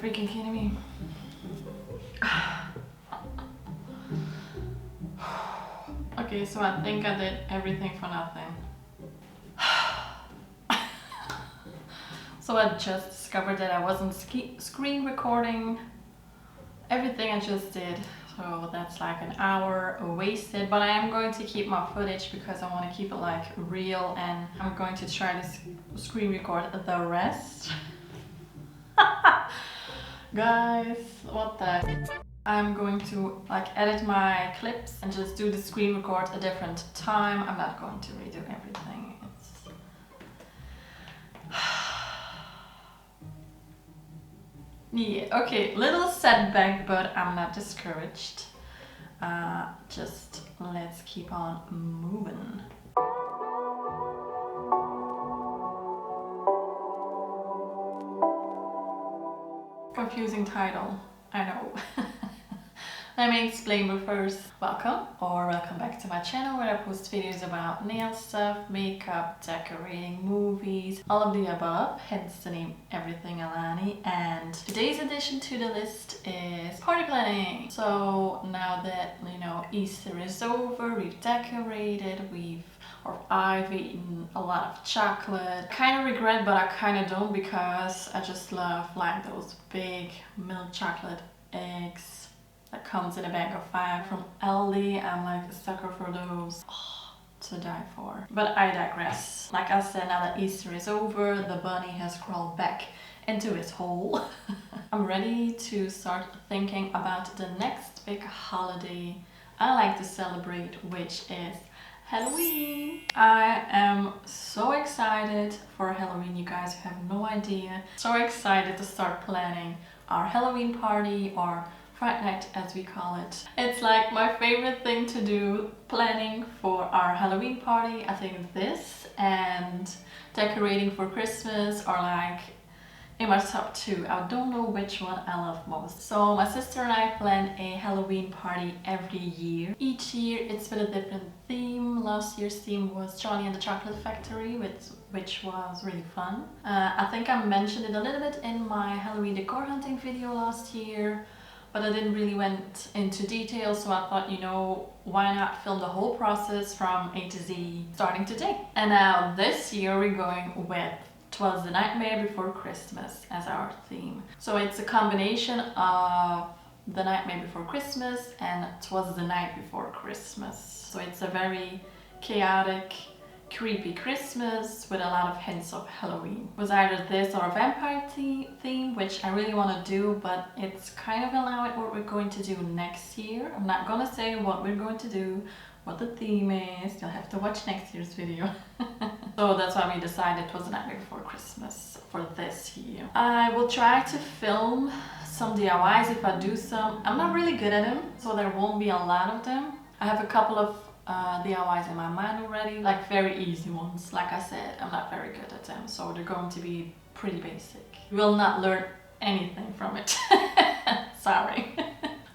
freaking kidding me? Okay, so I think I did everything for nothing. So I just discovered that I wasn't screen recording everything I just did. So that's like an hour wasted, but I am going to keep my footage because I want to keep it like real, and I'm going to try to screen record the rest. Guys, what the? I'm going to like edit my clips and just do the screen record a different time. I'm not going to redo everything. Yeah, okay, little setback, but I'm not discouraged. Just let's keep on moving. Confusing title, I know. Let me explain, but first, welcome back to my channel where I post videos about nail stuff, makeup, decorating, movies, all of the above, hence the name Everything Alani. And today's addition to the list is party planning. So now that, you know, Easter is over, we've decorated, I've eaten a lot of chocolate. Kind of regret, but I kind of don't, because I just love like those big milk chocolate eggs that comes in a bag of 5 from Aldi. I'm like a sucker for those. Oh, to die for. But I digress. Like I said, now that Easter is over, the bunny has crawled back into its hole. I'm ready to start thinking about the next big holiday I like to celebrate, which is Halloween. I am so excited for Halloween, you guys have no idea. So excited to start planning our Halloween party, or Fright night as we call it. It's like my favorite thing to do, planning for our Halloween party. I think this and decorating for Christmas are like in my top 2. I don't know which one I love most. So my sister and I plan a Halloween party every year. Each year it's with a different theme. Last year's theme was Charlie and the Chocolate Factory, which was really fun. I think I mentioned it a little bit in my Halloween decor hunting video last year, but I didn't really went into detail, so I thought, you know, why not film the whole process from A to Z starting today. And now this year we're going with Twas the Nightmare Before Christmas as our theme. So it's a combination of The Nightmare Before Christmas and Twas the Night Before Christmas. So it's a very chaotic, creepy Christmas with a lot of hints of Halloween. It was either this or a vampire theme, which I really want to do, but it's kind of in line with what we're going to do next year. I'm not gonna say what we're going to do, what the theme is. You'll have to watch next year's video. So that's why we decided it was the night before Christmas for this year. I will try to film some DIYs if I do some. I'm not really good at them, so there won't be a lot of them. I have a couple of DIYs in my mind already, like very easy ones. Like I said, I'm not very good at them, so they're going to be pretty basic. You will not learn anything from it. Sorry.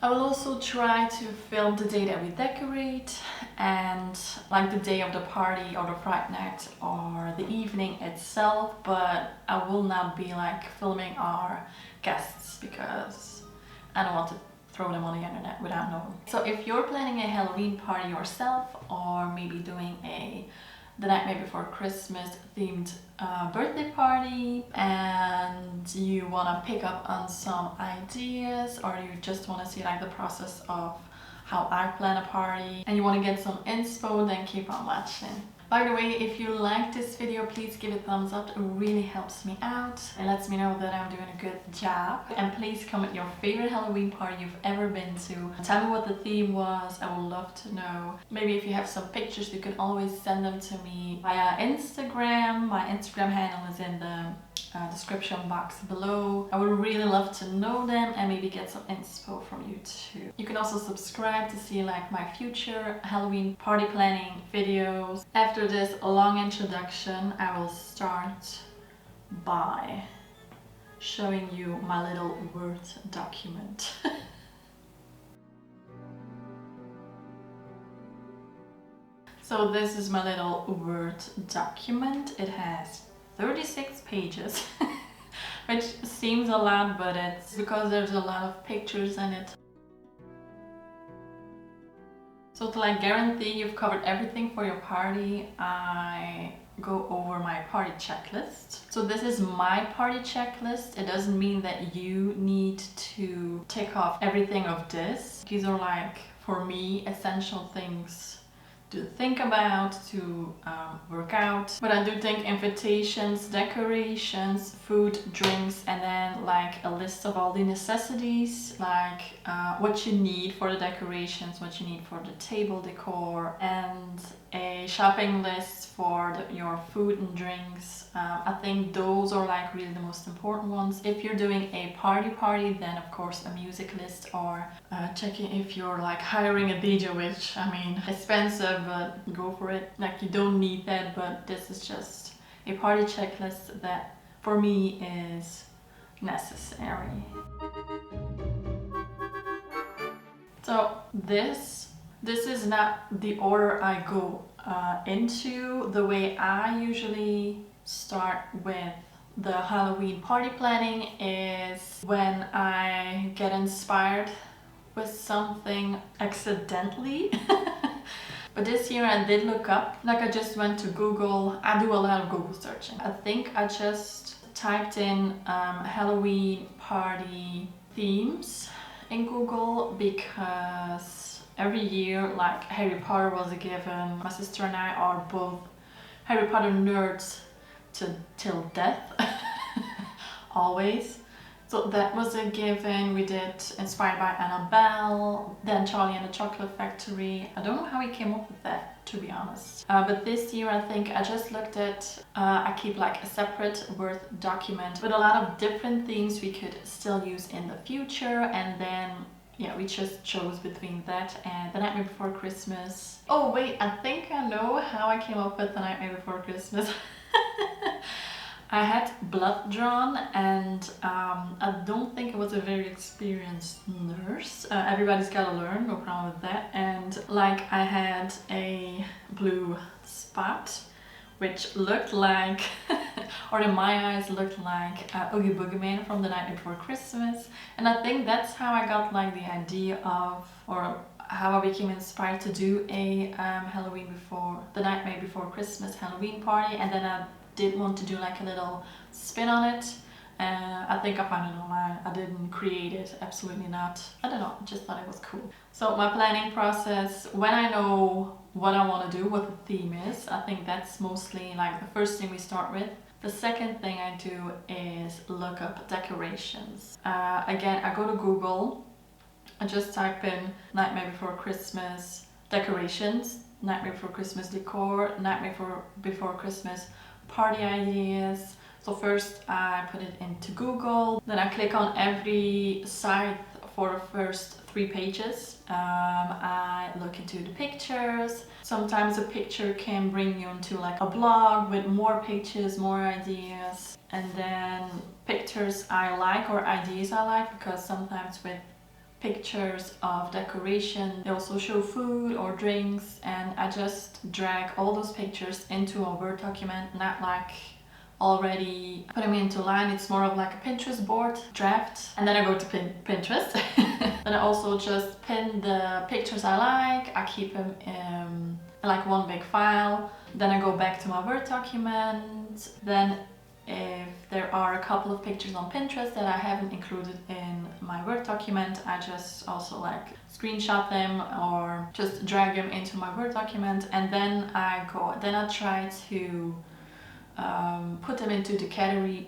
I will also try to film the day that we decorate, and like the day of the party or the Fright night or the evening itself, but I will not be like filming our guests because I don't want to throw them on the internet without knowing. So if you're planning a Halloween party yourself, or maybe doing the Nightmare Before Christmas themed birthday party, and you want to pick up on some ideas, or you just want to see like the process of how I plan a party, and you want to get some inspo, then keep on watching. By the way, if you like this video, please give it a thumbs up. It really helps me out and lets me know that I'm doing a good job. And please comment your favorite Halloween party you've ever been to. Tell me what the theme was. I would love to know. Maybe if you have some pictures, you can always send them to me via Instagram. My Instagram handle is in the description box below. I would really love to know them and maybe get some inspo from you too. You can also subscribe to see like my future Halloween party planning videos. After this long introduction, I will start by showing you my little Word document. So this is my little Word document. It has 36 pages. which seems a lot, but it's because there's a lot of pictures in it. So to like guarantee you've covered everything for your party, I go over my party checklist. So this is my party checklist. It doesn't mean that you need to tick off everything of this. These are like, for me, essential things to think about, to work out. But I do think invitations, decorations, food, drinks, and then like a list of all the necessities, like what you need for the decorations, what you need for the table decor, and a shopping list for your food and drinks. I think those are like really the most important ones. If you're doing a party, then of course a music list, or checking if you're like hiring a DJ, which I mean, expensive, but go for it. Like you don't need that, but this is just a party checklist that for me is necessary. So this is not the order I go into. The way I usually start with the Halloween party planning is when I get inspired with something accidentally. But this year I did look up, like I just went to Google. I do a lot of Google searching. I think I just typed in Halloween party themes in Google, because every year like Harry Potter was a given. My sister and I are both Harry Potter nerds till death. Always. So that was a given. We did Inspired by Annabelle, then Charlie and the Chocolate Factory. I don't know how we came up with that, to be honest. But this year I think I just looked at, I keep like a separate Word document with a lot of different themes we could still use in the future, and then yeah, we just chose between that and The Nightmare Before Christmas. Oh wait, I think I know how I came up with The Nightmare Before Christmas. I had blood drawn, and I don't think I was a very experienced nurse. Everybody's gotta learn, no problem with that. And like I had a blue spot, which looked like, or in my eyes looked like Oogie Boogie Man from The Night Before Christmas. And I think that's how I got like the idea of, or how I became inspired to do a The Nightmare Before Christmas Halloween party. And then I did want to do like a little spin on it. I think I found it online. I didn't create it, absolutely not. I don't know, just thought it was cool. So my planning process, when I know what I want to do, what the theme is, I think that's mostly like the first thing we start with. The second thing I do is look up decorations. Again, I go to Google, I just type in Nightmare Before Christmas decorations, Nightmare Before Christmas decor, Nightmare Before Christmas party ideas. So first I put it into Google, then I click on every site for the first 3 pages. I look into the pictures. Sometimes a picture can bring you into like a blog with more pages, more ideas. And then pictures I like, or ideas I like, because sometimes with pictures of decoration they also show food or drinks, and I just drag all those pictures into a Word document, not like already put them into line. It's more of like a Pinterest board draft, and then I go to Pinterest. Then I also just pin the pictures I like. I keep them in like one big file. Then I go back to my Word document. Then if there are a couple of pictures on Pinterest that I haven't included in my Word document, I just also like screenshot them or just drag them into my Word document. And then I try to put them into the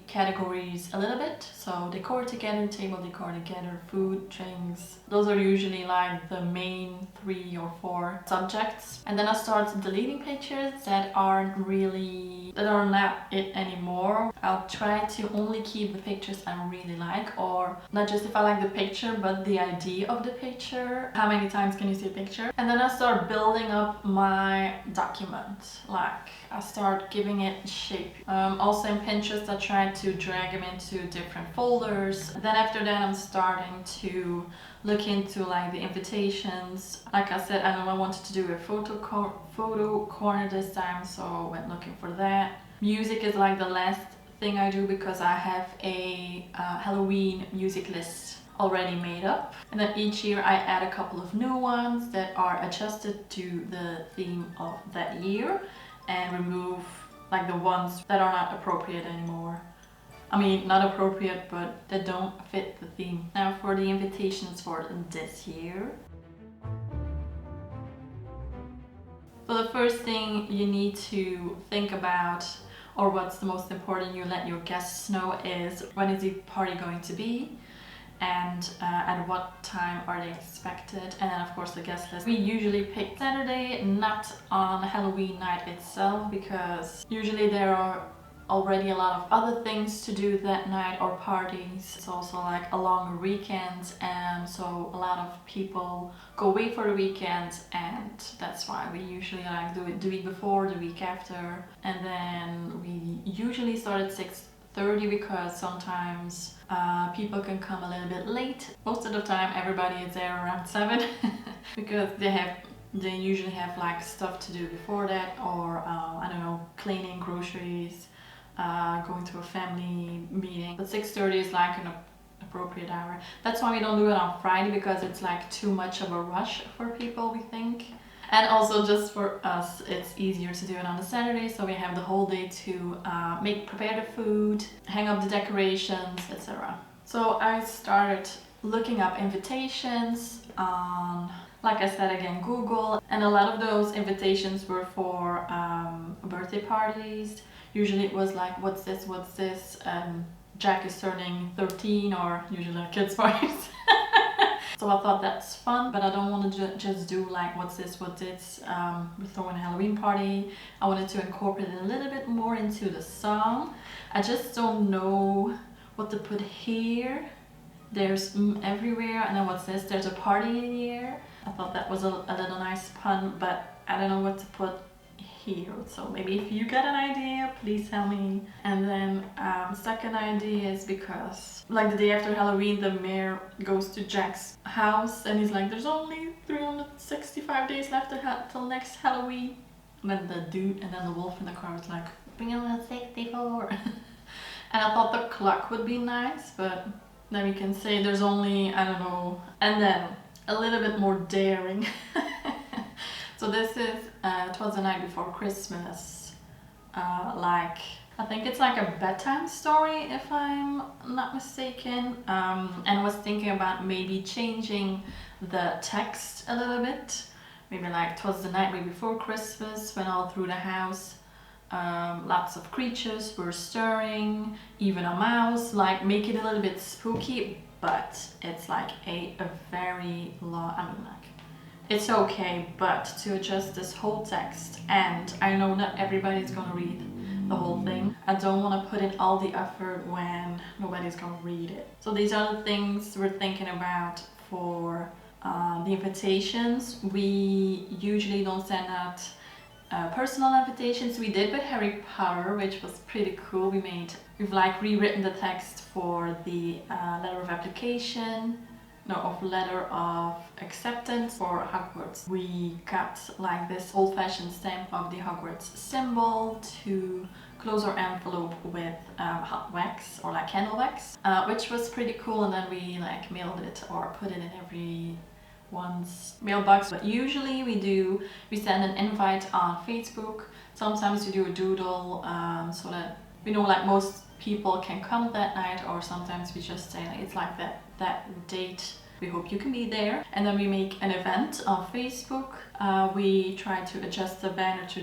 categories a little bit. So decor together, table decor together, food, drinks. Those are usually like the main 3 or 4 subjects. And then I start deleting pictures that are not it anymore. I'll try to only keep the pictures I really like, or not just if I like the picture, but the idea of the picture. How many times can you see a picture? And then I start building up my document. Like I start giving it shape. Also in Pinterest I try to drag them into different folders. Then after that I'm starting to look into like the invitations. Like I said, I know I wanted to do a photo corner this time, so I went looking for that. Music is like the last thing I do because I have a Halloween music list already made up, and then each year I add a couple of new ones that are adjusted to the theme of that year and remove like the ones that are not appropriate anymore. I mean, not appropriate, but that don't fit the theme. Now for the invitations for this year. So the first thing you need to think about, or what's the most important you let your guests know, is when is the party going to be, and at what time are they expected, and then of course the guest list. We usually pick Saturday, not on Halloween night itself, because usually there are already a lot of other things to do that night or parties. It's also like a longer weekend, and so a lot of people go away for the weekend, and that's why we usually like do it the week before, the week after, and then we usually start at 6:30 because sometimes people can come a little bit late. Most of the time everybody is there around 7 because they usually have like stuff to do before that, or I don't know, cleaning, groceries, going to a family meeting. But 6:30 is like an appropriate hour. That's why we don't do it on Friday, because it's like too much of a rush for people, we think. And also just for us, it's easier to do it on a Saturday, so we have the whole day to prepare the food, hang up the decorations, etc. So I started looking up invitations on, like I said again, Google, and a lot of those invitations were for birthday parties. Usually it was like, what's this, Jack is turning 13, or usually like kids parties. So I thought that's fun, but I don't want to just do like what's this, we're throwing a Halloween party. I wanted to incorporate it a little bit more into the song. I just don't know what to put here. There's everywhere, and then what's this, there's a party in the air. I thought that was a little nice pun, but I don't know what to put here. So maybe if you got an idea, please tell me. And then second idea is because like the day after Halloween, the mayor goes to Jack's house and he's like, there's only 365 days left till next Halloween. And then the dude, and then the wolf in the car was like, bring on 64. And I thought the clock would be nice, but then we can say there's only, I don't know, and then a little bit more daring. So this is Twas the Night Before Christmas, like, I think it's like a bedtime story if I'm not mistaken, and I was thinking about maybe changing the text a little bit, maybe like Twas the night before Christmas, when all through the house lots of creatures were stirring, even a mouse, like make it a little bit spooky, but it's like a very long, I mean like, it's okay, but to adjust this whole text, and I know not everybody's gonna read the whole thing. I don't want to put in all the effort when nobody's gonna read it. So these are the things we're thinking about for the invitations. We usually don't send out personal invitations. We did with Harry Potter, which was pretty cool. We've like rewritten the text for the letter of application. No, of letter of acceptance for Hogwarts. We got like this old-fashioned stamp of the Hogwarts symbol to close our envelope with hot wax, or like candle wax, which was pretty cool, and then we like mailed it or put it in everyone's mailbox. But usually we send an invite on Facebook. Sometimes we do a doodle so that we know like most people can come that night, or sometimes we just say like, it's like that date, we hope you can be there. And then we make an event on Facebook. We try to adjust the banner to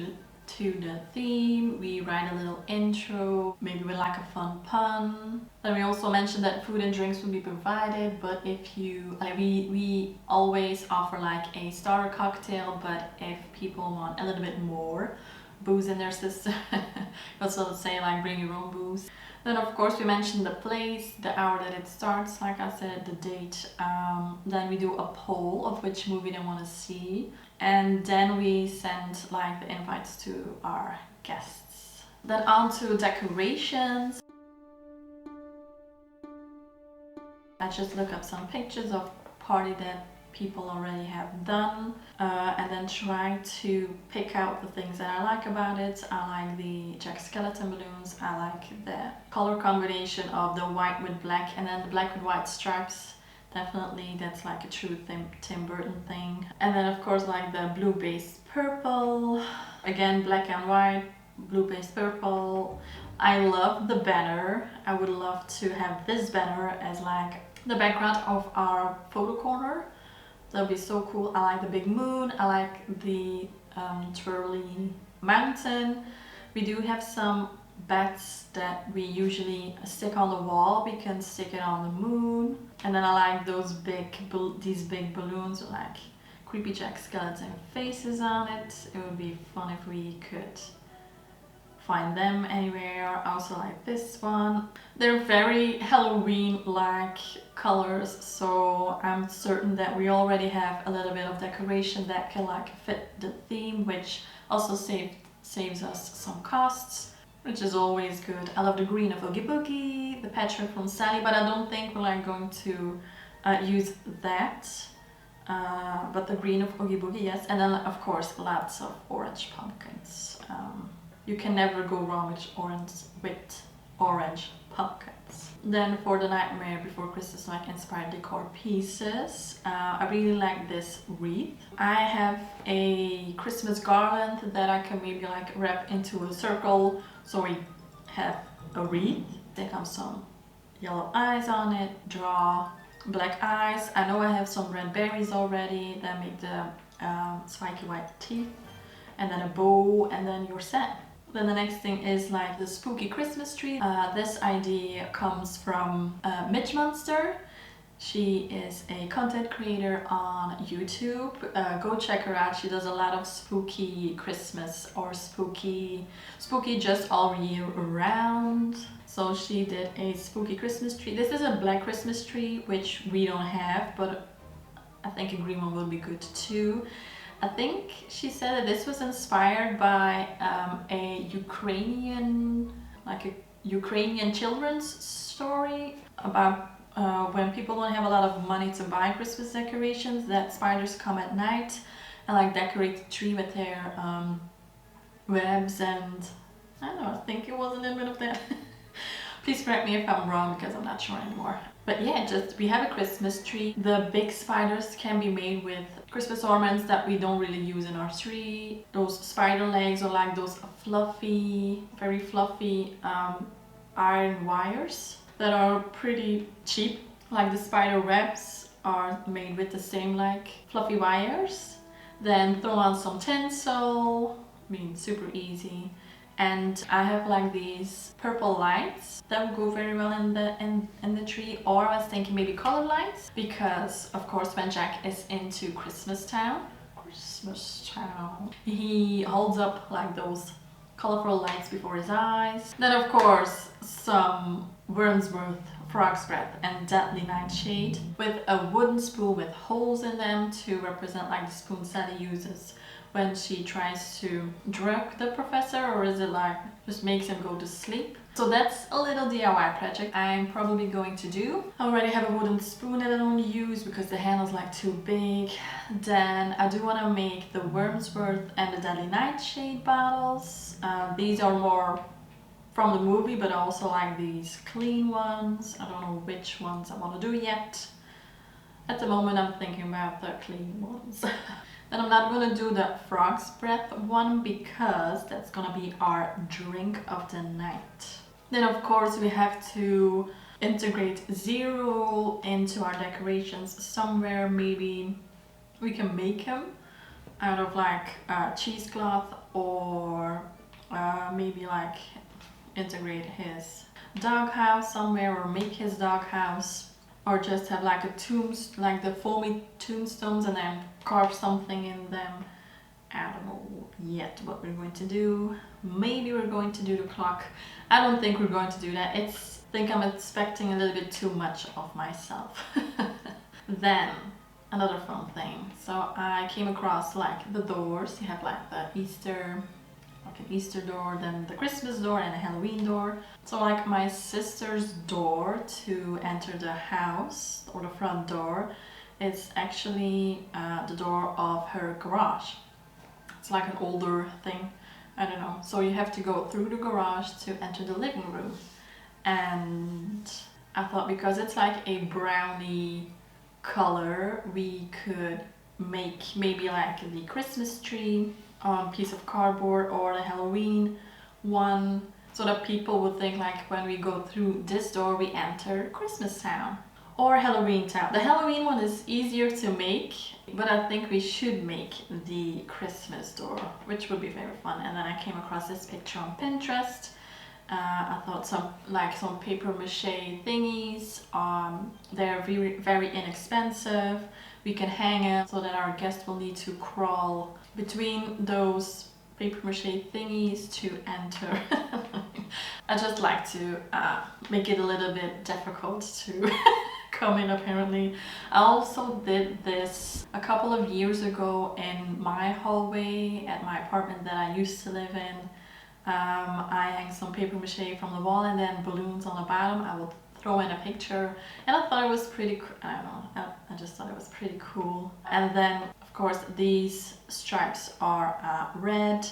the theme. We write a little intro, maybe with like a fun pun. Then we also mentioned that food and drinks will be provided, but if you like, we always offer like a starter cocktail, but if people want a little bit more booze in their system, we also say like bring your own booze. Then of course we mentioned the place, the hour that it starts, like I said, the date. Then we do a poll of which movie they want to see, and then we send like the invites to our guests. Then on to decorations. I just look up some pictures of party that people already have done, and then try to pick out the things that I like about it. I like the Jack Skellington balloons. I like the color combination of the white with black and then the black with white stripes. Definitely, that's like a true Tim Burton thing. And then of course like the blue based purple. Again, black and white, blue based purple. I love the banner. I would love to have this banner as like the background of our photo corner. That would be so cool. I like the big moon. I like the twirly mountain. We do have some bats that we usually stick on the wall. We can stick it on the moon. And then I like these big balloons with like creepy Jack Skellington faces on it. It would be fun if we could find them anywhere. I also like this one. They're very Halloween-like colors, so I'm certain that we already have a little bit of decoration that can like fit the theme, which also saves us some costs, which is always good. I love the green of Oogie Boogie, the patchwork from Sally, but I don't think we're like going to use that. But the green of Oogie Boogie, yes. And then of course lots of orange pumpkins. You can never go wrong with orange pumpkins. Then for the Nightmare Before Christmas like inspired decor pieces, I really like this wreath. I have a Christmas garland that I can maybe like wrap into a circle, so we have a wreath. There comes some yellow eyes on it, draw black eyes. I know I have some red berries already that make the spiky white teeth, and then a bow, and then you're set. Then the next thing is like the spooky Christmas tree. This idea comes from Midge Monster. She is a content creator on YouTube. Go check her out. She does a lot of spooky Christmas or spooky just all year round. So she did a spooky Christmas tree. This is a black Christmas tree, which we don't have, but I think a green one will be good too. I think she said that this was inspired by a Ukrainian children's story about when people don't have a lot of money to buy Christmas decorations, that spiders come at night and like decorate the tree with their webs, and I don't know, I think it was a little bit of that. Please correct me if I'm wrong because I'm not sure anymore. But yeah, just we have a Christmas tree. The big spiders can be made with Christmas ornaments that we don't really use in our tree. Those spider legs are like those fluffy, very fluffy iron wires that are pretty cheap. Like the spider webs are made with the same like fluffy wires. Then throw on some tinsel, I mean super easy. And I have like these purple lights that would go very well in the tree, or I was thinking maybe colored lights, because of course when Jack is into Christmas Town, he holds up like those colorful lights before his eyes. Then of course some Wormsworth Frog's Breath and Deadly Nightshade with a wooden spoon with holes in them to represent like the spoon Sally uses when she tries to drug the professor, or is it like just makes him go to sleep. So that's a little DIY project I'm probably going to do. I already have a wooden spoon that I don't use because the handle's like too big. Then I do want to make the Wormsworth and the Deadly Nightshade bottles. These are more from the movie, but also like these clean ones. I don't know which ones I want to do yet. At the moment I'm thinking about the clean ones. Then I'm not going to do the Frog's Breath one because that's going to be our drink of the night. Then of course we have to integrate Zero into our decorations somewhere. Maybe we can make him out of like cheesecloth, or maybe like integrate his doghouse somewhere, or make his doghouse, or just have like like the foamy tombstones and then carve something in them. I don't know yet what we're going to do. Maybe we're going to do the clock. I don't think we're going to do that. I think I'm expecting a little bit too much of myself. Then another fun thing. So I came across like the doors. You have like the Easter, like an Easter door, then the Christmas door and a Halloween door. So like my sister's door to enter the house, or the front door, is actually the door of her garage. It's like an older thing, I don't know. So you have to go through the garage to enter the living room. And I thought because it's like a brownie color, we could make maybe like the Christmas tree on a piece of cardboard or the Halloween one, so that people would think like when we go through this door we enter Christmas Town or Halloween Town. The Halloween one is easier to make, but I think we should make the Christmas door, which would be very fun. And then I came across this picture on Pinterest. I thought some paper mache thingies, they're very inexpensive. We can hang it so that our guest will need to crawl between those paper mache thingies to enter. I just like to make it a little bit difficult to come in apparently. I also did this a couple of years ago in my hallway at my apartment that I used to live in. I hang some paper mache from the wall and then balloons on the bottom. I will throw in a picture, and I thought it was pretty I don't know, I just thought it was pretty cool. And then of course these strips are red,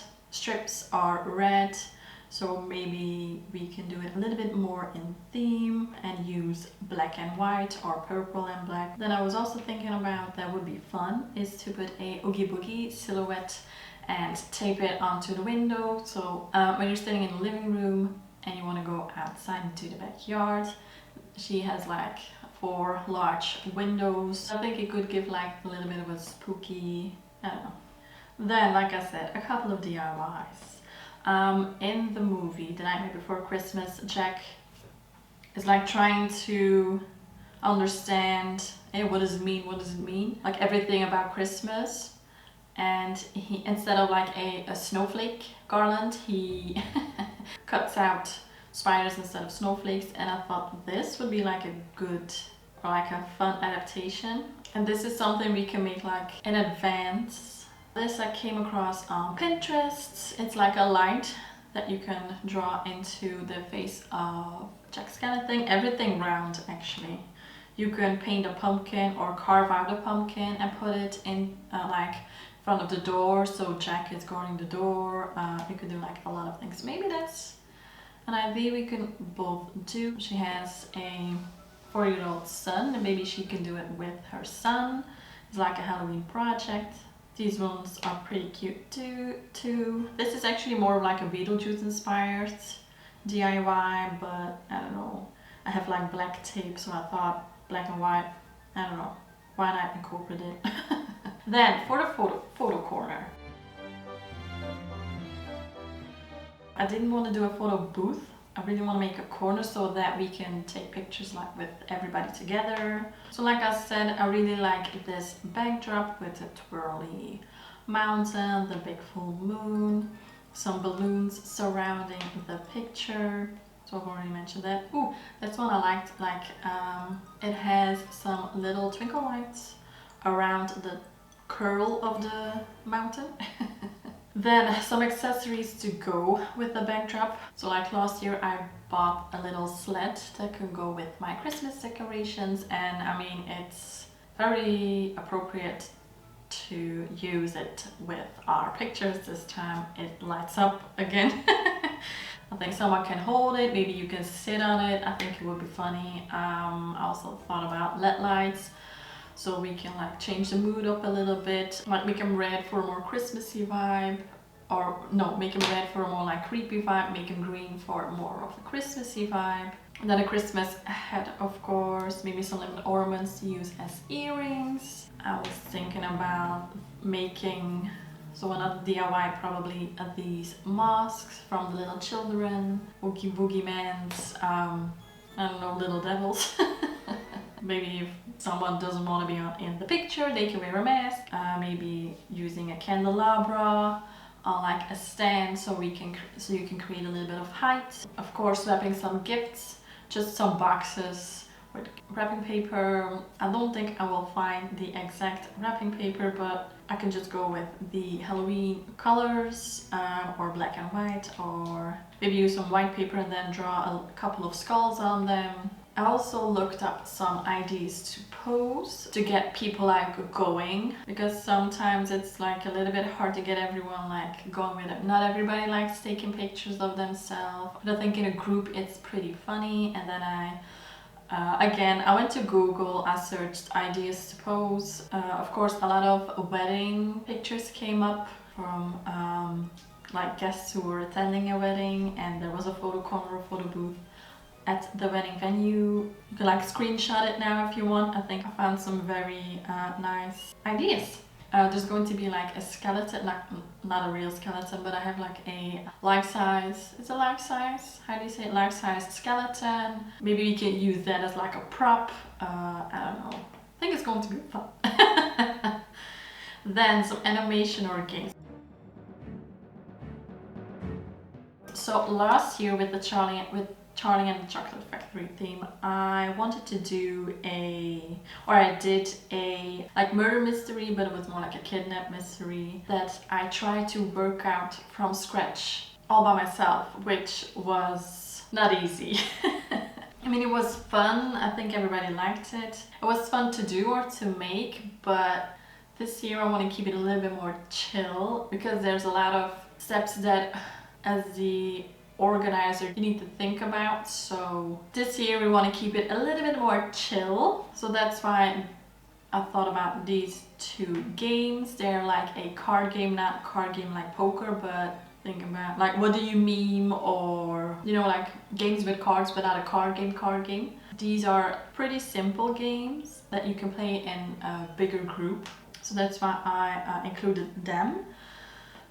so maybe we can do it a little bit more in theme and use black and white or purple and black. Then I was also thinking about, that would be fun, is to put a Oogie Boogie silhouette and tape it onto the window. So when you're standing in the living room and you want to go outside into the backyard, she has like 4 large windows. I think it could give like a little bit of a spooky, I don't know. Then, like I said, a couple of DIYs. In the movie The Nightmare Before Christmas, Jack is like trying to understand, hey, what does it mean? Like everything about Christmas. And he, instead of like a snowflake garland, he cuts out spiders instead of snowflakes. And I thought this would be like a good, or like a fun adaptation. And this is something we can make like in advance. This I came across on Pinterest. It's like a light that you can draw into the face of Jack Skellington. Everything round actually. You can paint a pumpkin or carve out a pumpkin and put it in like front of the door, so Jack is guarding the door. You could do like a lot of things. Maybe that's an idea we can both do. She has a 4-year-old son, and maybe she can do it with her son. It's like a Halloween project. These ones are pretty cute too. This is actually more of like a Beetlejuice inspired DIY, but I don't know. I have like black tape, so I thought black and white, I don't know, why not incorporate it? Then for the photo corner, I didn't want to do a photo booth. I really want to make a corner so that we can take pictures like with everybody together. So like I said, I really like this backdrop with the twirly mountain, the big full moon, some balloons surrounding the picture. So I've already mentioned that. Ooh, that's one I liked. Like it has some little twinkle lights around the curl of the mountain. Then some accessories to go with the backdrop. So like last year I bought a little sled that can go with my Christmas decorations, and I mean it's very appropriate to use it with our pictures this time. It lights up again. I think someone can hold it, maybe you can sit on it. I think it would be funny. I also thought about LED lights, so we can like change the mood up a little bit, like make them red for a more Christmassy vibe, or no, make them red for a more like creepy vibe, make them green for more of a Christmassy vibe. And then a Christmas hat, of course, maybe some little ornaments to use as earrings. I was thinking about making, so another DIY probably, these masks from the little children, Oogie Boogie Mans, I don't know, little devils. Maybe if someone doesn't want to be in the picture, they can wear a mask. Maybe using a candelabra on like a stand, so you can create a little bit of height. Of course, wrapping some gifts, just some boxes with wrapping paper. I don't think I will find the exact wrapping paper, but I can just go with the Halloween colors, or black and white, or maybe use some white paper and then draw a couple of skulls on them. I also looked up some ideas to post to get people like going, because sometimes it's like a little bit hard to get everyone like going with it. Not everybody likes taking pictures of themselves, but I think in a group it's pretty funny. And then again, I went to Google, I searched ideas to post. Of course, a lot of wedding pictures came up from like guests who were attending a wedding, and there was a photo corner, a photo booth at the wedding venue. You can like screenshot it now if you want. I think I found some very nice ideas. There's going to be like a skeleton, not a real skeleton, but I have like a life-size, it's a life-size, how do you say it, life-size skeleton. Maybe we can use that as like a prop. I don't know. I think it's going to be fun. Then some animation or games. So last year with the Charlie and the Chocolate Factory theme, I wanted to do I did a like murder mystery, but it was more like a kidnap mystery that I tried to work out from scratch all by myself, which was not easy. I mean, it was fun. I think everybody liked it. It was fun to do or to make, but this year I want to keep it a little bit more chill, because there's a lot of steps that as the organizer you need to think about. So this year we want to keep it a little bit more chill. So that's why I thought about these two games. They're like a card game, not card game like poker, but think about like what do you meme, or you know, like games with cards but not a card game. These are pretty simple games that you can play in a bigger group. So that's why I included them.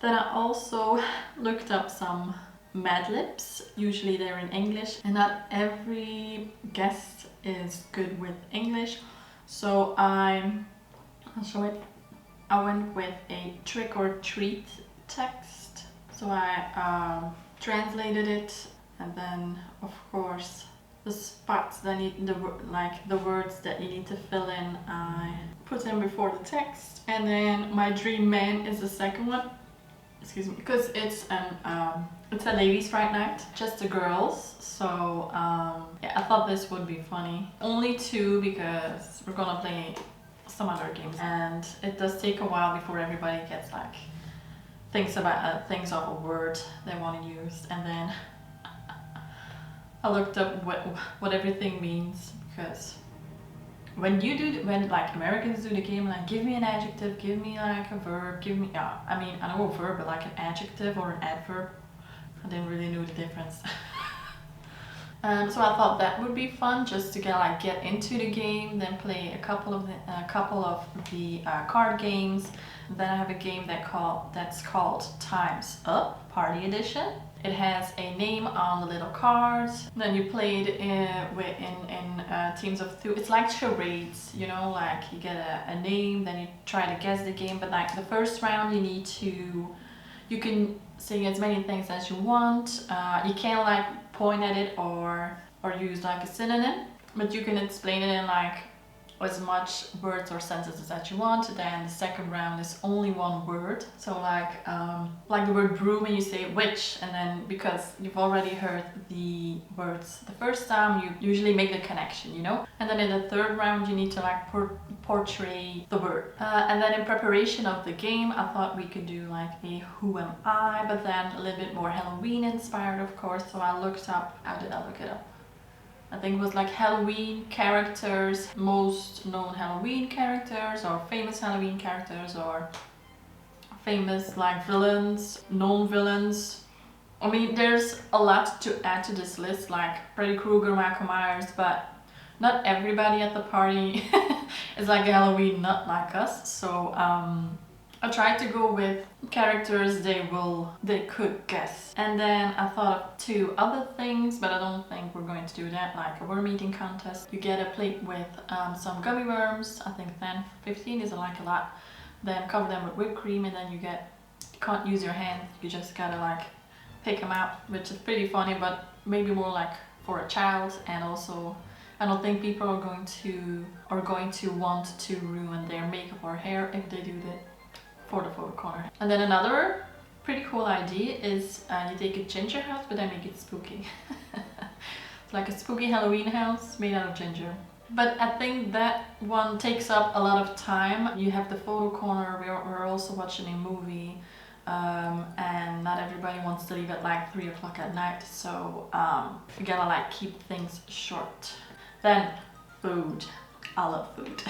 Then I also looked up some Mad Libs. Usually they're in English, and not every guest is good with English. So I'll show it. I went with a trick or treat text. So I translated it, and then of course the spots that need the words that you need to fill in, I put in before the text. And then my dream man is the second one. Excuse me, because it's a ladies' Fright night, just the girls. So yeah, I thought this would be funny. Only two, because we're gonna play some other games, and it does take a while before everybody gets like thinks of a word they want to use. And then I looked up what everything means, because when like Americans do the game, like give me an adjective, give me like a verb, give me, yeah, I mean, I know a verb, but like an adjective or an adverb, I didn't really know the difference. So I thought that would be fun, just to get into the game, then play a couple of the card games. Then I have a game that's called Time's Up Party Edition. It has a name on the little cards. Then you play it in teams of two. It's like charades, you know, like you get a name, then you try to guess the game. But like the first round, you can say as many things as you want. You can't like point at it or use like a synonym, but you can explain it in like as much words or sentences that you want. Then the second round is only one word. So like the word broom, and you say which, and then because you've already heard the words the first time, you usually make the connection, you know. And then in the third round you need to like portray the word. And then in preparation of the game, I thought we could do like a who am I, but then a little bit more Halloween inspired, of course. So I looked up, how did I look it up? I think it was like Halloween characters, most known Halloween characters, or famous Halloween characters, or famous like villains, known villains. I mean, there's a lot to add to this list, like Freddy Krueger, Michael Myers, but not everybody at the party is like a Halloween nut like us. So I tried to go with characters they could guess. And then I thought of two other things, but I don't think we're going to do that, like a worm eating contest. You get a plate with some gummy worms, I think 10, 15 is like a lot. Then cover them with whipped cream, and then you can't use your hands, you just gotta like pick them out, which is pretty funny, but maybe more like for a child. And also I don't think people are going to want to ruin their makeup or hair if they do that for the photo corner. And then another pretty cool idea is you take a ginger house, but then make it spooky. It's like a spooky Halloween house made out of ginger. But I think that one takes up a lot of time. You have the photo corner, we're also watching a movie, and not everybody wants to leave at like 3 o'clock at night, so you gotta like keep things short. Then food. I love food.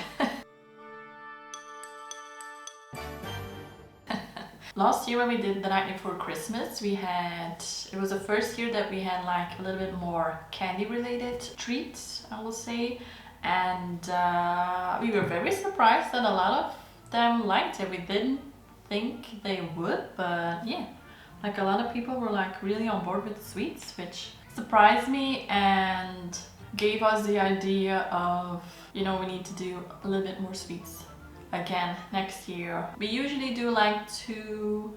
Last year when we did the night before Christmas, it was the first year that we had like a little bit more candy related treats, I will say. And we were very surprised that a lot of them liked it. We didn't think they would, but yeah, like a lot of people were like really on board with sweets, which surprised me and gave us the idea of, you know, we need to do a little bit more sweets again next year. We usually do like 1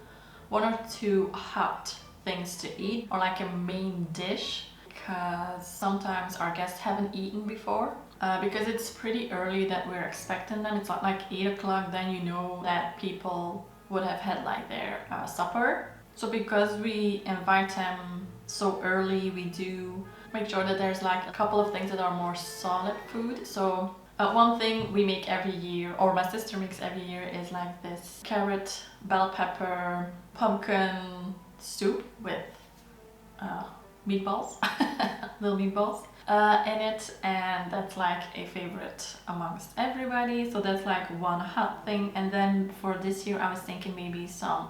or 2 hot things to eat, or like a main dish, because sometimes our guests haven't eaten before. Because it's pretty early that we're expecting them. It's not like 8 o'clock, then you know that people would have had like their supper. So because we invite them so early, we do make sure that there's like a couple of things that are more solid food. So one thing we make every year, or my sister makes every year, is like this carrot, bell pepper, pumpkin soup with meatballs, little meatballs in it, and that's like a favorite amongst everybody. So that's like one hot thing. And then for this year I was thinking maybe some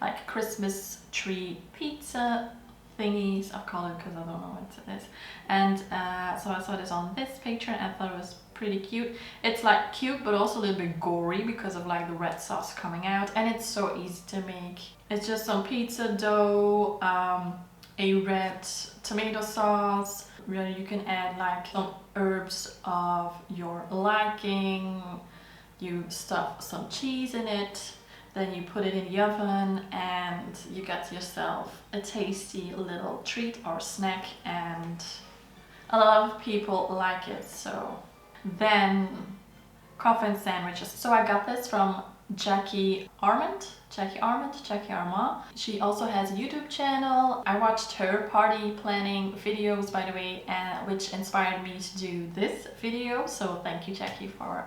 like Christmas tree pizza thingies, I'll call it, because I don't know what it is. And so I saw this on this picture and I thought it was pretty cute. It's like cute but also a little bit gory because of like the red sauce coming out, and it's so easy to make. It's just some pizza dough, a red tomato sauce, where you can add like some herbs of your liking, you stuff some cheese in it, then you put it in the oven and you got yourself a tasty little treat or snack, and a lot of people like it. So then coffin sandwiches. So I got this from Jackie Armand. She also has a YouTube channel. I watched her party planning videos, by the way, which inspired me to do this video. So thank you, Jackie, for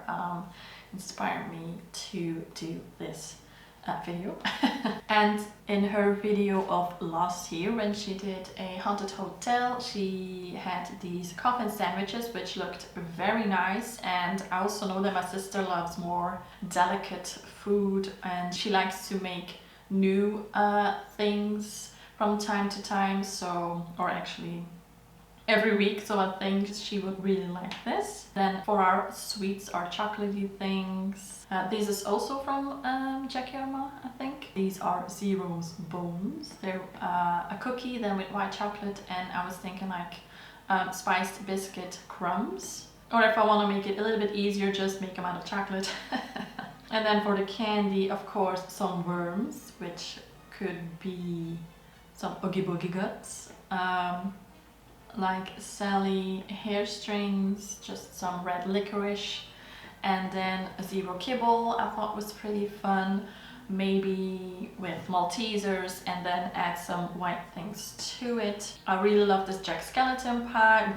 inspiring me to do this video. And in her video of last year, when she did a haunted hotel, she had these coffin sandwiches which looked very nice. And I also know that my sister loves more delicate food and she likes to make new things from time to time, so, or actually every week, so I think she would really like this. Then for our sweets, our chocolatey things, this is also from Jackie Armand, I think. These are Zero's Bones. They're a cookie then with white chocolate, and I was thinking like spiced biscuit crumbs. Or if I want to make it a little bit easier, just make them out of chocolate. And then for the candy, of course, some worms, which could be some Oogie Boogie Guts. Like Sally hair strings, just some red licorice, and then a zero kibble I thought was pretty fun, maybe with Maltesers, and then add some white things to it. I really love this Jack Skeleton pie.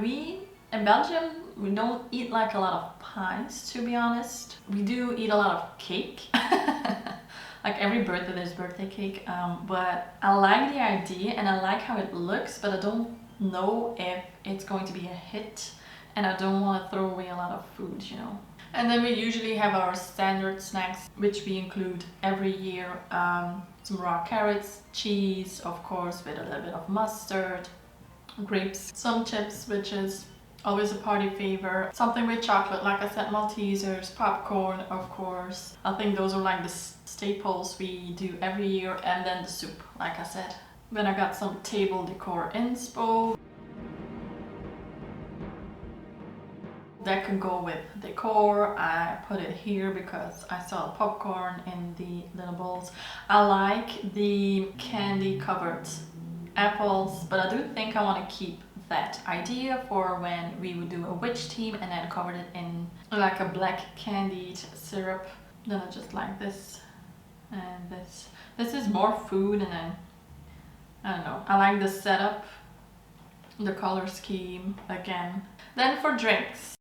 In Belgium, we don't eat like a lot of pies, to be honest. We do eat a lot of cake. Like every birthday there's birthday cake, but I like the idea and I like how it looks, but I don't know if it's going to be a hit, and I don't want to throw away a lot of food, you know. And then we usually have our standard snacks, which we include every year. Some raw carrots, cheese, of course, with a little bit of mustard, grapes, some chips, which is always a party favor. Something with chocolate, like I said, Maltesers, popcorn, of course. I think those are like the staples we do every year, and then the soup, like I said. Then I got some table decor inspo. That can go with decor. I put it here because I saw popcorn in the little bowls. I like the candy covered apples, but I do think I want to keep that idea for when we would do a witch theme and then covered it in like a black candied syrup. Then I just like this and this. This is more food, and then I don't know, I like the setup the color scheme again. Then for drinks,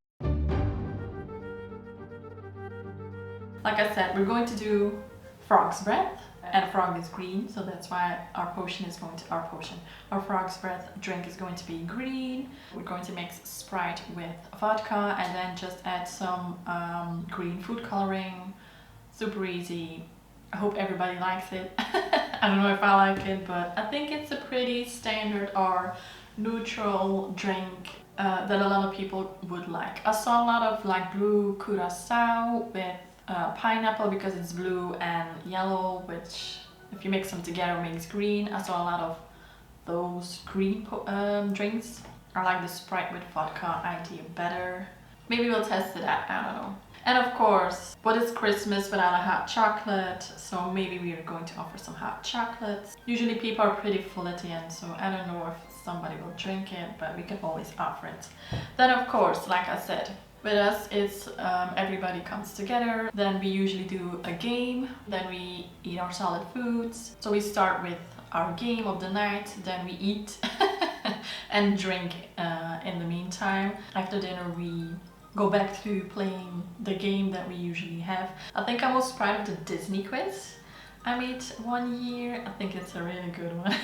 like I said, we're going to do frog's breath, and frog is green, so that's why our frog's breath drink is going to be green. We're going to mix Sprite with vodka and then just add some green food coloring. Super easy. I hope everybody likes it. I don't know if I like it, but I think it's a pretty standard or neutral drink that a lot of people would like. I saw a lot of like blue curacao with pineapple because it's blue and yellow, which if you mix them together makes green. I saw a lot of those green drinks. I like the Sprite with vodka idea better. Maybe we'll test it out, I don't know. And of course, what is Christmas without a hot chocolate? So maybe we are going to offer some hot chocolates. Usually people are pretty full at the end, so I don't know if somebody will drink it, but we can always offer it. Then of course, like I said, with us it's everybody comes together. Then we usually do a game, then we eat our solid foods. So we start with our game of the night, then we eat and drink in the meantime. After dinner we go back to playing the game that we usually have. I think I'm most proud of the Disney quiz I made one year. I think it's a really good one.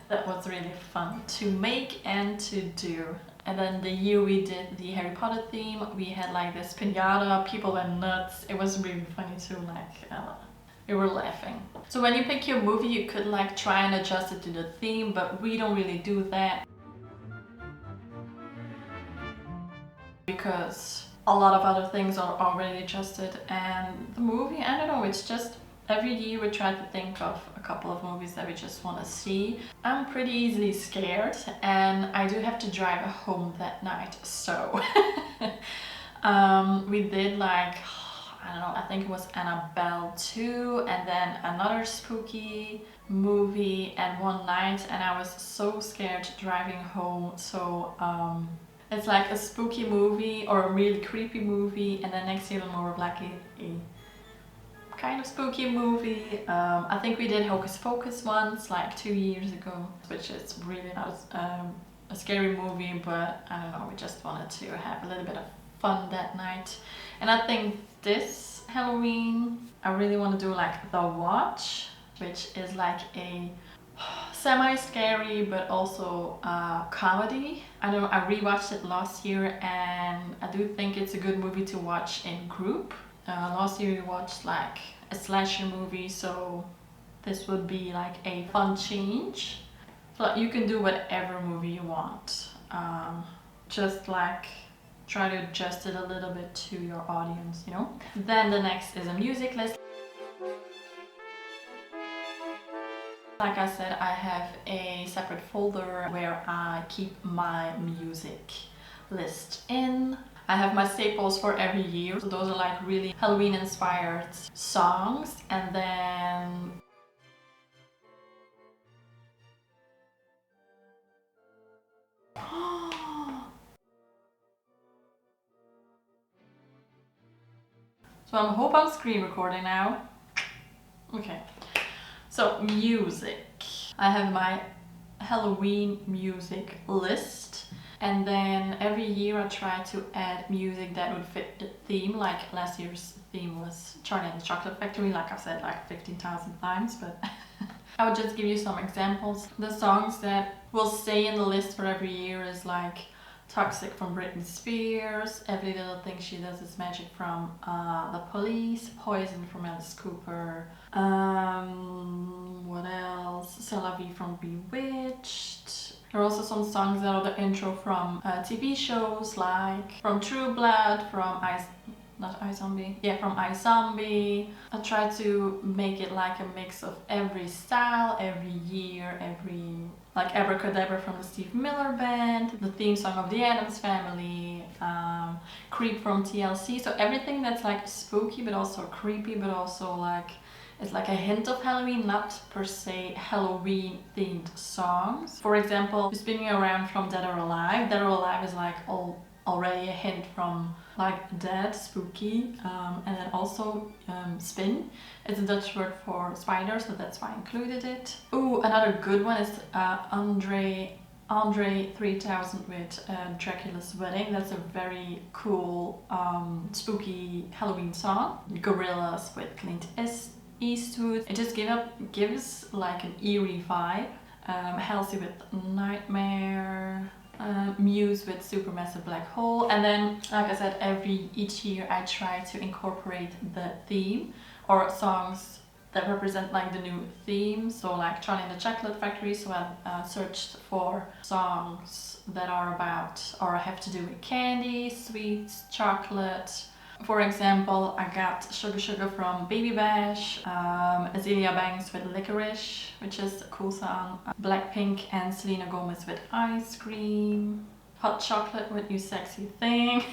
That was really fun to make and to do. And then the year we did the Harry Potter theme, we had like this piñata, people went nuts. It was really funny too, like we were laughing. So when you pick your movie, you could like try and adjust it to the theme, but we don't really do that, because a lot of other things are already adjusted. And the movie, I don't know, it's just every year we try to think of a couple of movies that we just want to see. I'm pretty easily scared and I do have to drive home that night, so we did like, I don't know, I think it was Annabelle 2 and then another spooky movie and one night, and I was so scared driving home. So it's like a spooky movie or a really creepy movie, and then next year more of like a kind of spooky movie. I think we did Hocus Pocus once, like 2 years ago, which is really not a scary movie, but I don't know, we just wanted to have a little bit of fun that night. And I think this Halloween, I really want to do like The Watch, which is like a semi-scary but also comedy. I know I rewatched it last year and I do think it's a good movie to watch in group. Last year we watched like a slasher movie, so this would be like a fun change. So you can do whatever movie you want. Just like try to adjust it a little bit to your audience, you know? Then the next is a music list. Like I said, I have a separate folder where I keep my music list in. I have my staples for every year, so those are like really Halloween inspired songs. And then so I hope I'm screen recording now. Okay, so music. I have my Halloween music list, and then every year I try to add music that would fit the theme. Like last year's theme was Charlie and the Chocolate Factory, like I've said like 15,000 times, but I would just give you some examples. The songs that will stay in the list for every year is like Toxic from Britney Spears, Every Little Thing She Does Is Magic from The Police, Poison from Alice Cooper, what else? C'est la vie from Bewitched. There are also some songs that are the intro from TV shows, like from True Blood, from from iZombie. I try to make it like a mix of every style, every year, like Abracadabra from the Steve Miller Band, the theme song of the Addams Family, Creep from TLC. So everything that's like spooky but also creepy, but also like it's like a hint of Halloween, not per se Halloween themed songs. For example, Spinning Around from Dead or Alive. Dead or Alive is like already a hint from like dead, spooky, and then also spin. It's a Dutch word for spider, so that's why I included it. Ooh, another good one is André Andre 3000 with Dracula's Wedding. That's a very cool, spooky Halloween song. Gorillas with Clint Eastwood. It just gives like an eerie vibe. Halsey with Nightmare. Muse with Supermassive Black Hole. And then, like I said, each year I try to incorporate the theme or songs that represent like the new theme. So like Charlie and the Chocolate Factory, so I searched for songs that are about or have to do with candy, sweets, chocolate. For example, I got Sugar Sugar from Baby Bash, Azealia Banks with Licorice, which is a cool song, Blackpink and Selena Gomez with Ice Cream, Hot Chocolate with You Sexy Thing.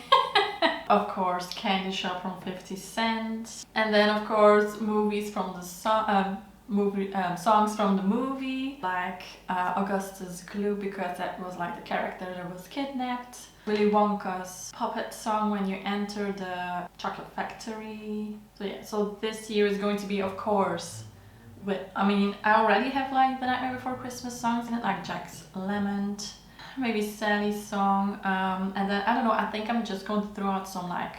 Of course, Candy Shop from 50 Cent. And then of course movies from the songs from the movie, like Augustus Gloop, because that was like the character that was kidnapped. Willy Wonka's puppet song When You Enter the Chocolate Factory. So yeah, so this year is going to be, of course, with, I mean, I already have like the Nightmare Before Christmas songs in it, like Jack's Lament, maybe Sally's song, and then I don't know, I think I'm just going to throw out some like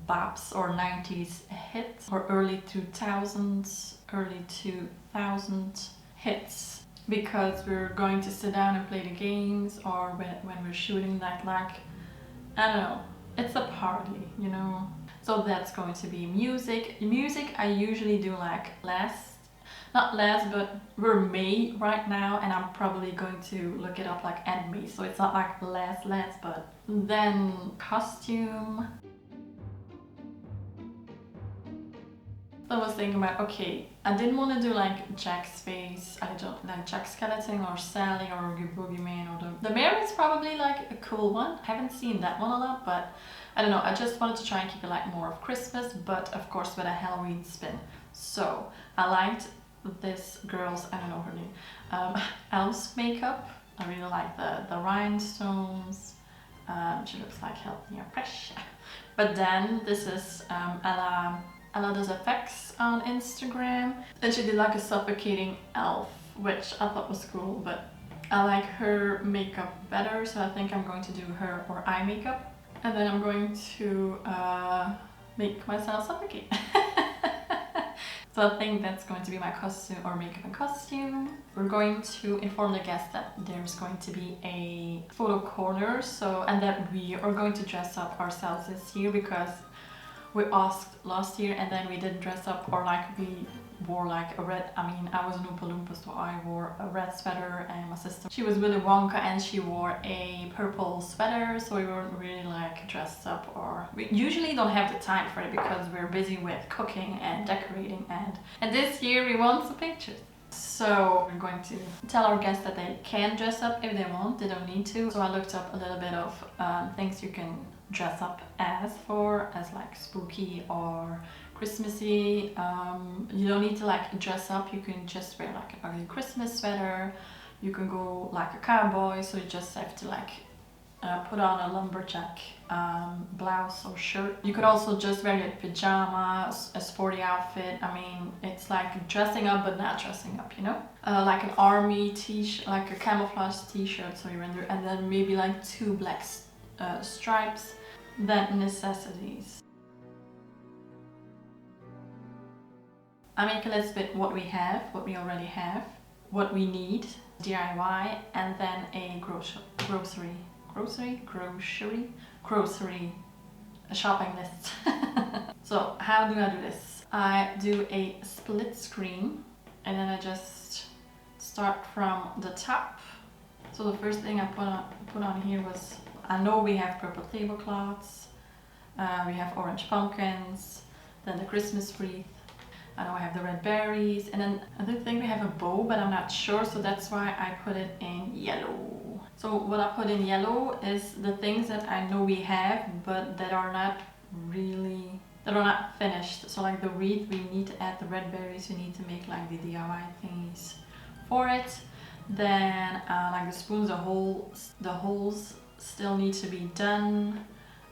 bops or 90s hits or early 2000s hits, because we're going to sit down and play the games, or when we're shooting that, like, I don't know, it's a party, you know. So that's going to be music. Music I usually do like not last, but we're May right now, and I'm probably going to look it up like end May, so it's not like last, but then costume. I was thinking about, okay, I didn't want to do like Jack's face, I don't like Jack Skeleton or Sally or Oogie Boogeyman, or the bear is probably like a cool one. I haven't seen that one a lot, but I don't know, I just wanted to try and keep it like more of Christmas, but of course with a Halloween spin. So I liked this girl's, I don't know her name, elf's makeup. I really like the rhinestones. She looks like healthy and fresh. But then this is Ella does effects on Instagram, and she did like a suffocating elf, which I thought was cool, but I like her makeup better, so I think I'm going to do her or eye makeup, and then I'm going to make myself suffocate. So I think that's going to be my costume, or makeup and costume. We're going to inform the guests that there's going to be a photo corner, so, and that we are going to dress up ourselves this year, because we asked last year and then we didn't dress up, or like we wore like a red, I mean, I was an Oompa Loompa, so I wore a red sweater, and my sister, she was Willy Wonka and she wore a purple sweater, so we weren't really like dressed up, or we usually don't have the time for it because we're busy with cooking and decorating, and this year we want some pictures. So we're going to tell our guests that they can dress up if they want, they don't need to. So I looked up a little bit of things you can dress up as like spooky or Christmassy. You don't need to like dress up, you can just wear like a ugly Christmas sweater, you can go like a cowboy, so you just have to like put on a lumberjack blouse or shirt. You could also just wear your pajamas, a sporty outfit. I mean, it's like dressing up but not dressing up, you know? Like an army t-shirt, like a camouflage t-shirt, so you're under, and then maybe like 2 black stripes. Then necessities. I make a list with what we have, what we already have, what we need, DIY, and then a grocery shopping list. So how do I do this? I do a split screen, and then I just start from the top. So the first thing I put on here was, I know we have purple tablecloths, we have orange pumpkins, then the Christmas wreath. I know I have the red berries, and then I don't think we have a bow, but I'm not sure, so that's why I put it in yellow. So what I put in yellow is the things that I know we have, but that are not finished. So like the wreath, we need to add the red berries, we need to make like the DIY things for it. Then like the spoons, the holes still need to be done.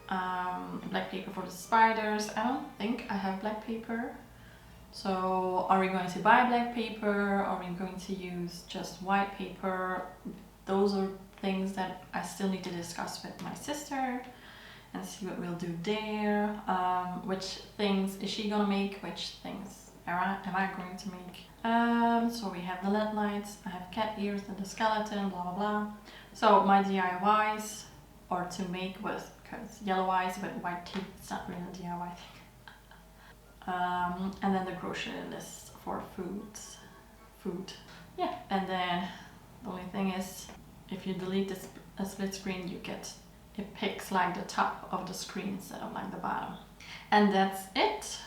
Black paper for the spiders. I don't think I have black paper. So are we going to buy black paper? Are we going to use just white paper? those are things that I still need to discuss with my sister and see what we'll do there. Which things is she gonna make? Which things am I going to make? So we have the LED lights, I have cat ears and the skeleton, blah blah blah. So my DIYs are to make with, because yellow eyes with white teeth, it's not really a DIY thing. And then the grocery list for food. Yeah, and then the only thing is, if you delete this a split screen, it picks like the top of the screen instead of like the bottom. And that's it.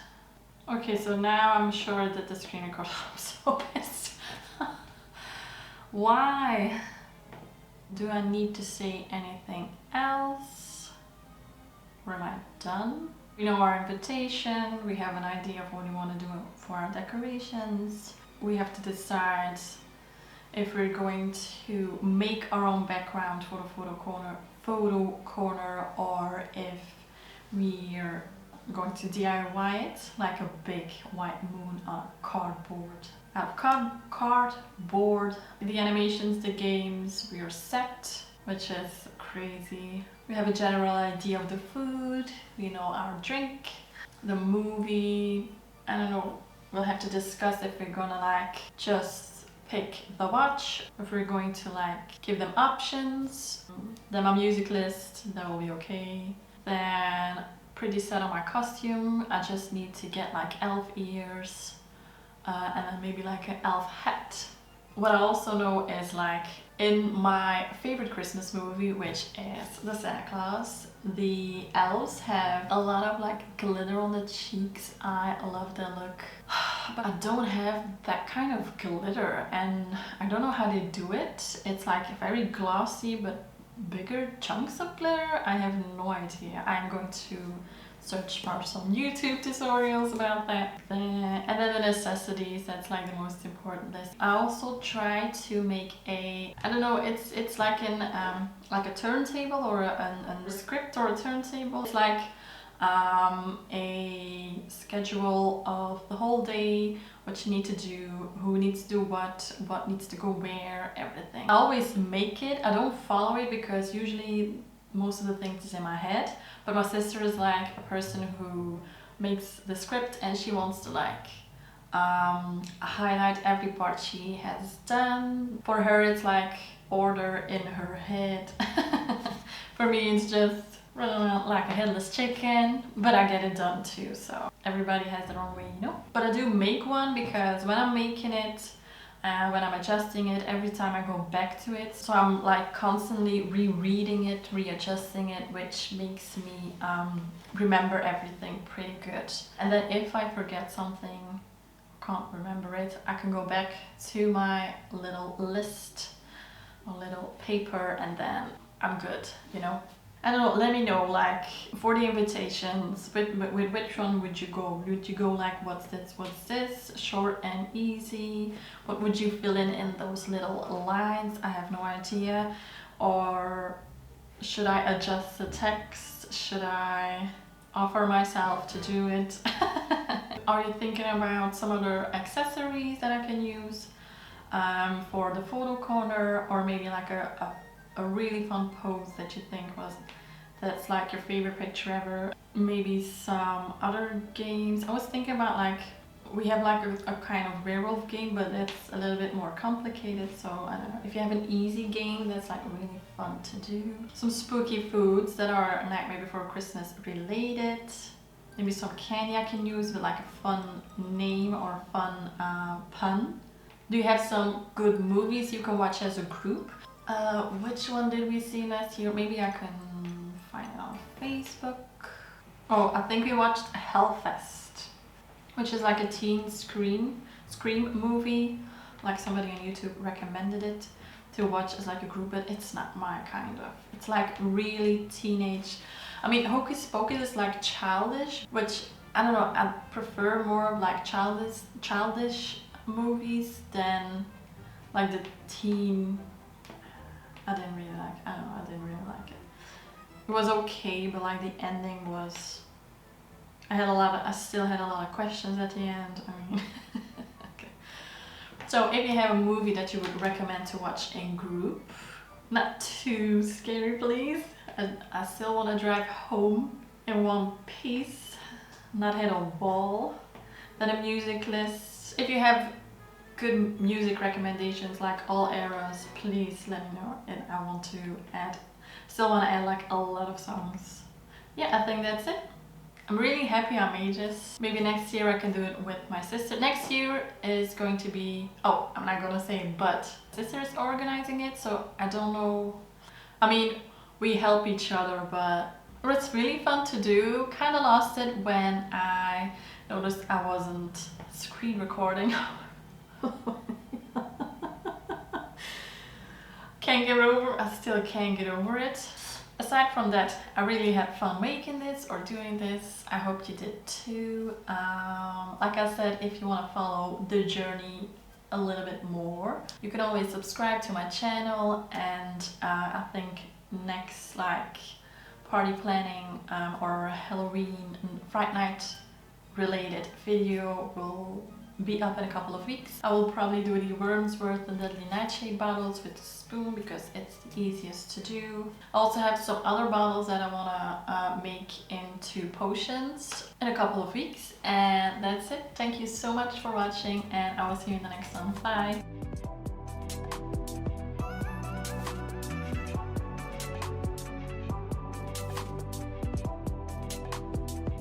Okay, so now I'm sure that the screen recorder, I'm so pissed. Why do I need to say anything else? Or am I done? We know our invitation, we have an idea of what we want to do for our decorations. We have to decide if we're going to make our own background for the photo corner, or if we're going to DIY it, like a big white moon on cardboard. Out of cardboard. The animations, the games, we are set, which is crazy. We have a general idea of the food, we know our drink, the movie. I don't know, we'll have to discuss if we're gonna like just pick the watch, if we're going to like give them options. Then my music list, that will be okay. Then pretty set on my costume. I just need to get like elf ears and then maybe like an elf hat. What I also know is, like, in my favorite Christmas movie, which is the Santa Claus, the elves have a lot of like glitter on the cheeks. I love that look. But I don't have that kind of glitter, and I don't know how they do it. It's like very glossy but bigger chunks of glitter. I have no idea. I'm going to search for some YouTube tutorials about that. And then the necessities, that's like the most important list. I also try to make a, I don't know, it's like in like a turntable or a script or a turntable. It's like a schedule of the whole day, what you need to do, who needs to do what needs to go where, everything. I always make it. I don't follow it because usually most of the things is in my head, but my sister is like a person who makes the script and she wants to like highlight every part she has done. For her it's like order in her head. For me it's just running around like a headless chicken, but I get it done too, so everybody has their own way, you know. But I do make one because when I'm making it, when I'm adjusting it, every time I go back to it, so I'm like constantly rereading it, readjusting it, which makes me remember everything pretty good. And then if I forget something, can't remember it, I can go back to my little list, a little paper, and then I'm good, you know. I don't know, let me know, like, for the invitations, with which one would you go? Would you go like, what's this, short and easy? What would you fill in those little lines? I have no idea. Or should I adjust the text? Should I offer myself to do it? Are you thinking about some other accessories that I can use for the photo corner, or maybe like a really fun pose that you think that's like your favorite picture ever? Maybe some other games. I was thinking about, like, we have like a kind of werewolf game, but it's a little bit more complicated, so I don't know. If you have an easy game that's like really fun to do. Some spooky foods that are Nightmare Before Christmas related. Maybe some candy I can use with like a fun name or fun pun. Do you have some good movies you can watch as a group? Which one did we see last year? Maybe I can find it on Facebook. Oh, I think we watched Hellfest, which is like a teen scream movie. Like somebody on YouTube recommended it to watch as like a group, but it's not my kind of. It's like really teenage. I mean, Hocus Pocus is like childish, which I don't know. I prefer more of like childish movies than like the teen. I didn't really like it. It was okay, but like the ending was, I still had a lot of questions at the end. I mean, okay. So if you have a movie that you would recommend to watch in group, Not too scary, please. I still want to drive home in one piece, not hit a wall. Then a music list. If you have good music recommendations, like all eras, please let me know, and I want to add, still want to add like a lot of songs. Yeah, I think that's it. I'm really happy I made this. Maybe next year I can do it with my sister. Next year is going to be, oh, I'm not gonna say, but sister is organizing it, so I don't know. I mean, we help each other, but it's really fun to do. Kind of lost it when I noticed I wasn't screen recording. I still can't get over it. Aside from that, I really had fun making this or doing this. I hope you did too. Like I said, if you want to follow the journey a little bit more, you can always subscribe to my channel, and I think next like party planning or Halloween Fright Night related video will be up in a couple of weeks. I will probably do the Wormsworth and Deadly Nightshade bottles with a spoon because it's the easiest to do. I also have some other bottles that I want to make into potions in a couple of weeks, and that's it. Thank you so much for watching, and I will see you in the next one. Bye!